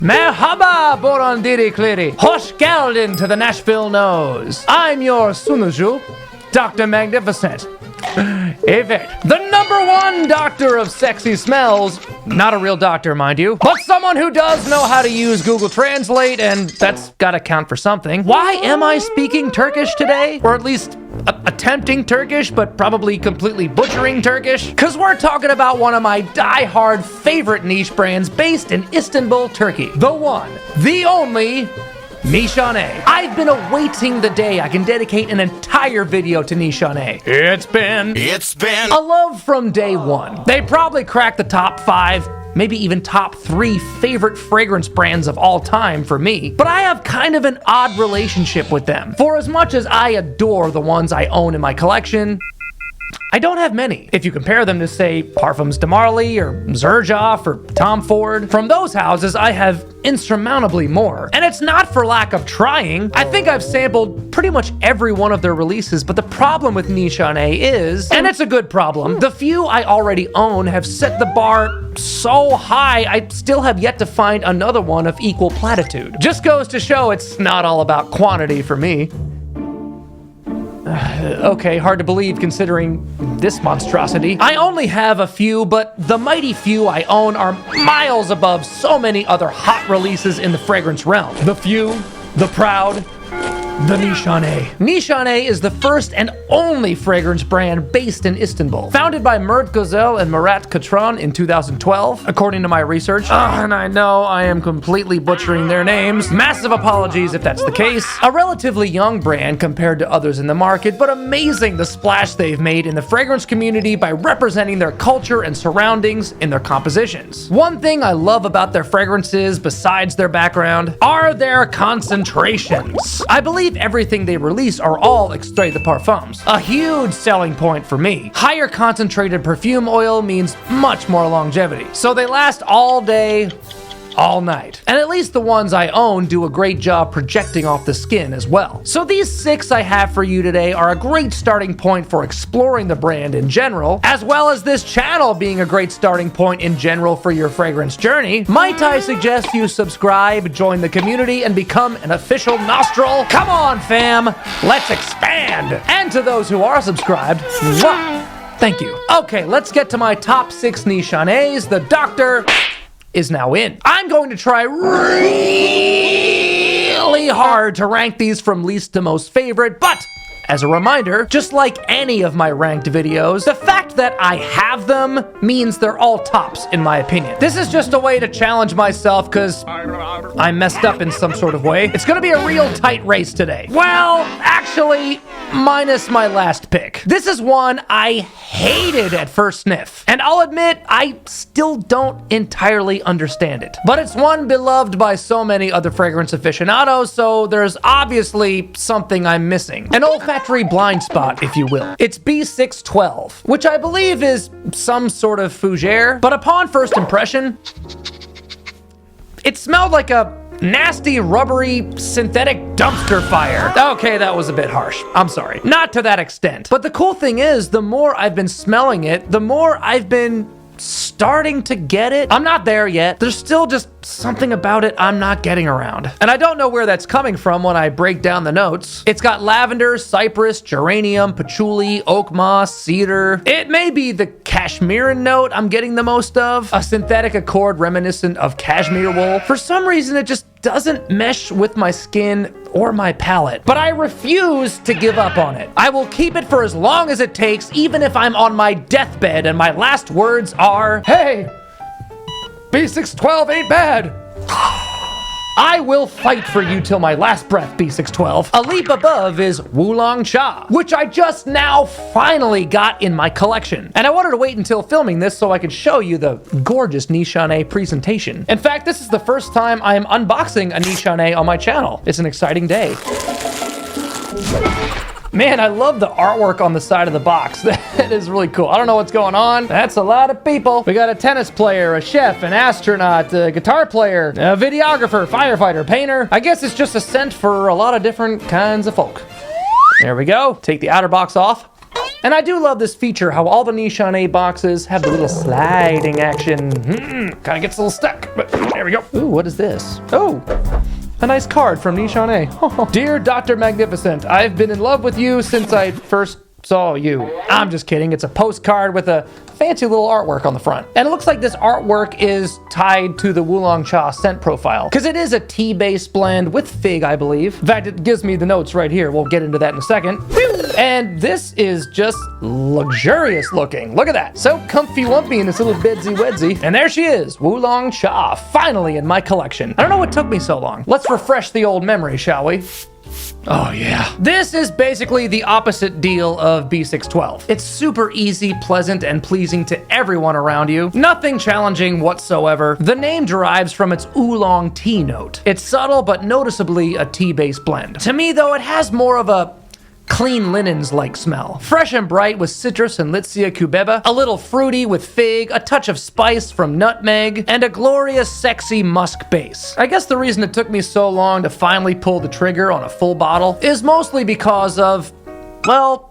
Merhaba Borondiri Kliri. Hoş geldin to the Nashville Nose. I'm your sunucu, Dr. Magnificent. Evet, the #1 doctor of sexy smells. Not a real doctor, mind you, but someone who does know how to use Google Translate, and that's gotta count for something. Why am I speaking Turkish today? Or at least attempting Turkish, but probably completely butchering Turkish? Because we're talking about one of my die-hard favorite niche brands based in Istanbul, Turkey. The one, the only, Nishane. I've been awaiting the day I can dedicate an entire video to Nishane. It's been a love from day one. They probably cracked the top 5, maybe even top 3 favorite fragrance brands of all time for me, but I have kind of an odd relationship with them. For as much as I adore the ones I own in my collection, I don't have many. If you compare them to, say, Parfums de Marly or Xerjoff or Tom Ford, from those houses I have insurmountably more. And it's not for lack of trying. I think I've sampled pretty much every one of their releases, but the problem with Nishane is, and it's a good problem, the few I already own have set the bar so high I still have yet to find another one of equal platitude. Just goes to show it's not all about quantity for me. Okay, hard to believe considering this monstrosity. I only have a few, but the mighty few I own are miles above so many other hot releases in the fragrance realm. The few, the proud, the Nishane. Nishane is the first and only fragrance brand based in Istanbul. Founded by Mert Güzel and Murat Katran in 2012, according to my research. And I know I am completely butchering their names. Massive apologies if that's the case. A relatively young brand compared to others in the market, but amazing the splash they've made in the fragrance community by representing their culture and surroundings in their compositions. One thing I love about their fragrances, besides their background, are their concentrations. I believe everything they release are all extrait de parfums. A huge selling point for me. Higher concentrated perfume oil means much more longevity. So they last all day, all night. And at least the ones I own do a great job projecting off the skin as well. So these 6 I have for you today are a great starting point for exploring the brand in general, as well as this channel being a great starting point in general for your fragrance journey. Might I suggest you subscribe, join the community, and become an official nostril? Come on, fam, let's expand! And to those who are subscribed, mwah, thank you. Okay, let's get to my top 6 Nishanes. The doctor is now in. I'm going to try really hard to rank these from least to most favorite, but as a reminder, just like any of my ranked videos, the fact that I have them means they're all tops in my opinion. This is just a way to challenge myself because I messed up in some sort of way. It's gonna be a real tight race today. Well, actually, minus my last pick. This is one I hated at first sniff, and I'll admit I still don't entirely understand it. But it's one beloved by so many other fragrance aficionados, so there's obviously something I'm missing. An olfactory blind spot, if you will. It's B612, which I believe is some sort of fougere, but upon first impression, it smelled like a nasty, rubbery, synthetic dumpster fire. Okay, that was a bit harsh. I'm sorry. Not to that extent. But the cool thing is, the more I've been smelling it, the more I've been starting to get it. I'm not there yet. There's still just something about it I'm not getting around. And I don't know where that's coming from when I break down the notes. It's got lavender, cypress, geranium, patchouli, oak moss, cedar. It may be the cashmere note I'm getting the most of. A synthetic accord reminiscent of cashmere wool. For some reason, it just doesn't mesh with my skin or my palate. But I refuse to give up on it. I will keep it for as long as it takes, even if I'm on my deathbed and my last words are, "Hey, B612 ain't bad." I will fight for you till my last breath, B612. A leap above is Oolong Cha, which I just now finally got in my collection. And I wanted to wait until filming this so I could show you the gorgeous Nishane presentation. In fact, this is the first time I am unboxing a Nishane on my channel. It's an exciting day. Man, I love the artwork on the side of the box. That is really cool. I don't know what's going on. That's a lot of people. We got a tennis player, a chef, an astronaut, a guitar player, a videographer, firefighter, painter. I guess it's just a scent for a lot of different kinds of folk. There we go. Take the outer box off. And I do love this feature, how all the Nishane boxes have the little sliding action. Kind of gets a little stuck, but there we go. Ooh, what is this? Oh, a nice card from Nishane. Dear Dr. Magnificent, I've been in love with you since I first saw you. I'm just kidding. It's a postcard with a fancy little artwork on the front. And it looks like this artwork is tied to the Oolong Cha scent profile, because it is a tea-based blend with fig, I believe. In fact, it gives me the notes right here. We'll get into that in a second. And this is just luxurious looking. Look at that. So comfy wumpy in this little bedsy wedsy. And there she is, Oolong Cha, finally in my collection. I don't know what took me so long. Let's refresh the old memory, shall we? Oh yeah. This is basically the opposite deal of B612. It's super easy, pleasant, and pleasing to everyone around you. Nothing challenging whatsoever. The name derives from its oolong tea note. It's subtle but noticeably a tea-based blend. To me though, it has more of a clean linens-like smell. Fresh and bright with citrus and Litsea cubeba, a little fruity with fig, a touch of spice from nutmeg, and a glorious, sexy musk base. I guess the reason it took me so long to finally pull the trigger on a full bottle is mostly because of, well,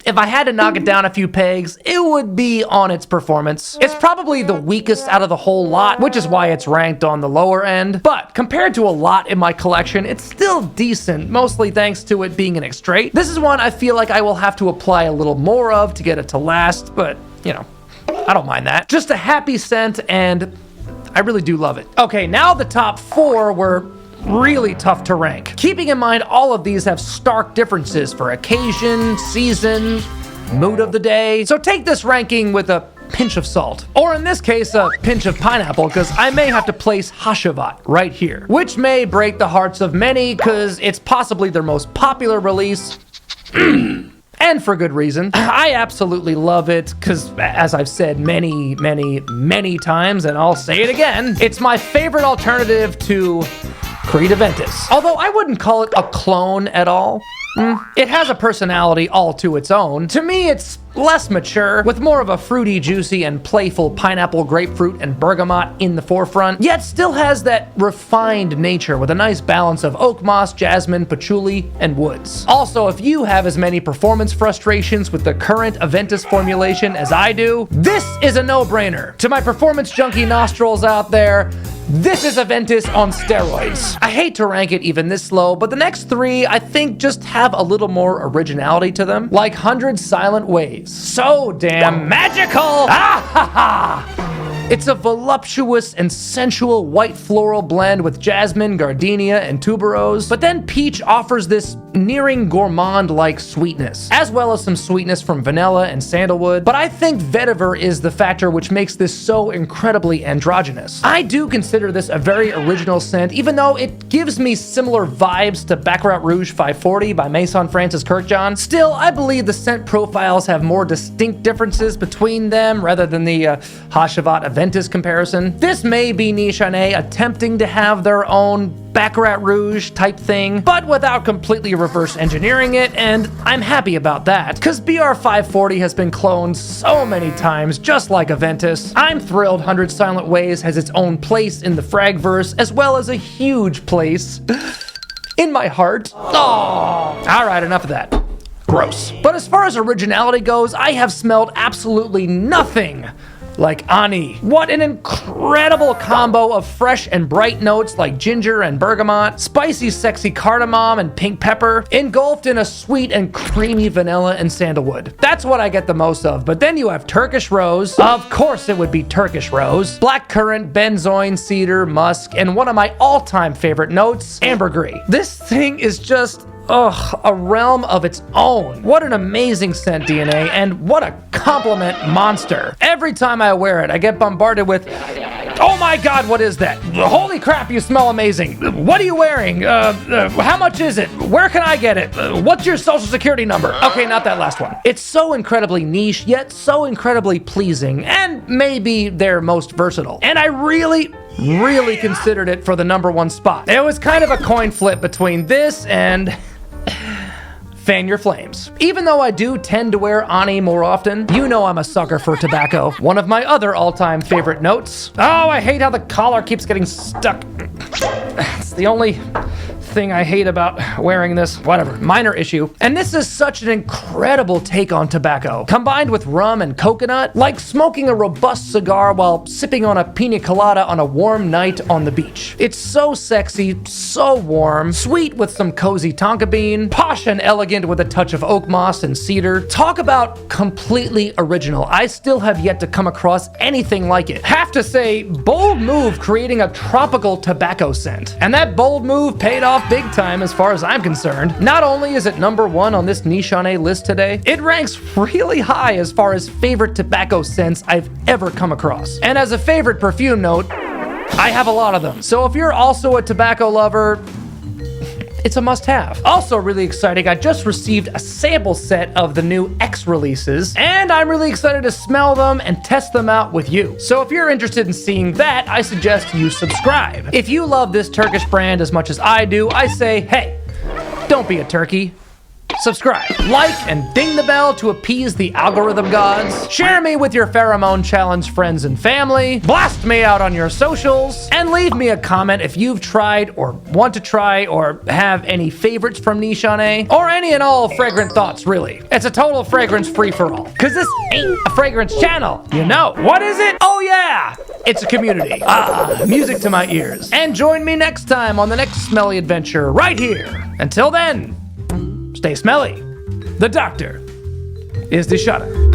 if I had to knock it down a few pegs, it would be on its performance. It's probably the weakest out of the whole lot, which is why it's ranked on the lower end. But compared to a lot in my collection, it's still decent, mostly thanks to it being an extrait. This is one I feel like I will have to apply a little more of to get it to last, but, you know, I don't mind that. Just a happy scent, and I really do love it. Okay, now the top 4 were really tough to rank. Keeping in mind all of these have stark differences for occasion, season, mood of the day. So take this ranking with a pinch of salt. Or in this case, a pinch of pineapple, because I may have to place Hashavat right here, which may break the hearts of many because it's possibly their most popular release. And for good reason. I absolutely love it because, as I've said many times, and I'll say it again, it's my favorite alternative to Creed Aventus. Although I wouldn't call it a clone at all. It has a personality all to its own. To me, it's less mature, with more of a fruity, juicy, and playful pineapple, grapefruit, and bergamot in the forefront, yet still has that refined nature with a nice balance of oak moss, jasmine, patchouli, and woods. Also, if you have as many performance frustrations with the current Aventus formulation as I do, this is a no-brainer. To my performance junkie nostrils out there, this is Aventus on steroids. I hate to rank it even this low, but the next 3 I think just have a little more originality to them, like 100 Silent Ways. So damn magical! Ah ha ha! It's a voluptuous and sensual white floral blend with jasmine, gardenia, and tuberose, but then peach offers this nearing gourmand-like sweetness, as well as some sweetness from vanilla and sandalwood. But I think vetiver is the factor which makes this so incredibly androgynous. I do consider this a very original scent, even though it gives me similar vibes to Baccarat Rouge 540 by Maison Francis Kirkjohn. Still, I believe the scent profiles have more distinct differences between them rather than the Hashavat Aventus comparison. This may be Nishane attempting to have their own Baccarat Rouge type thing, but without completely reverse engineering it, and I'm happy about that, because BR540 has been cloned so many times, just like Aventus. I'm thrilled 100 Silent Ways has its own place in the Fragverse, as well as a huge place in my heart. Oh, all right, enough of that. Gross. But as far as originality goes, I have smelled absolutely nothing like Ani. What an incredible combo of fresh and bright notes like ginger and bergamot, spicy, sexy cardamom and pink pepper, engulfed in a sweet and creamy vanilla and sandalwood. That's what I get the most of. But then you have Turkish rose. Of course it would be Turkish rose. Blackcurrant, benzoin, cedar, musk, and one of my all-time favorite notes, ambergris. This thing is just a realm of its own. What an amazing scent DNA, and what a compliment monster. Every time I wear it, I get bombarded with, oh my god, what is that? Holy crap, you smell amazing. What are you wearing? How much is it? Where can I get it? What's your social security number? Okay, not that last one. It's so incredibly niche, yet so incredibly pleasing, and maybe their most versatile. And I really considered it for the #1 spot. It was kind of a coin flip between this and Fan Your Flames. Even though I do tend to wear Ani more often, you know I'm a sucker for tobacco. One of my other all-time favorite notes. Oh, I hate how the collar keeps getting stuck. It's the only thing I hate about wearing this. Whatever, minor issue. And this is such an incredible take on tobacco. Combined with rum and coconut, like smoking a robust cigar while sipping on a pina colada on a warm night on the beach. It's so sexy, so warm, sweet with some cozy tonka bean, posh and elegant with a touch of oak moss and cedar. Talk about completely original. I still have yet to come across anything like it. Have to say, bold move creating a tropical tobacco scent. And that bold move paid off big time as far as I'm concerned. Not only is it #1 on this Nishane list today, it ranks really high as far as favorite tobacco scents I've ever come across. And as a favorite perfume note, I have a lot of them. So if you're also a tobacco lover, it's a must-have. Also really exciting, I just received a sample set of the new X releases, and I'm really excited to smell them and test them out with you. So if you're interested in seeing that, I suggest you subscribe. If you love this Turkish brand as much as I do, I say, hey, don't be a turkey. Subscribe, like, and ding the bell to appease the algorithm gods. Share me with your pheromone challenge friends and family. Blast me out on your socials. And leave me a comment if you've tried or want to try or have any favorites from Nishane. Or any and all fragrant thoughts, really. It's a total fragrance free-for-all. Cause this ain't a fragrance channel, you know. What is it? Oh yeah! It's a community. Music to my ears. And join me next time on the next smelly adventure right here. Until then, stay smelly. The doctor is Nishane.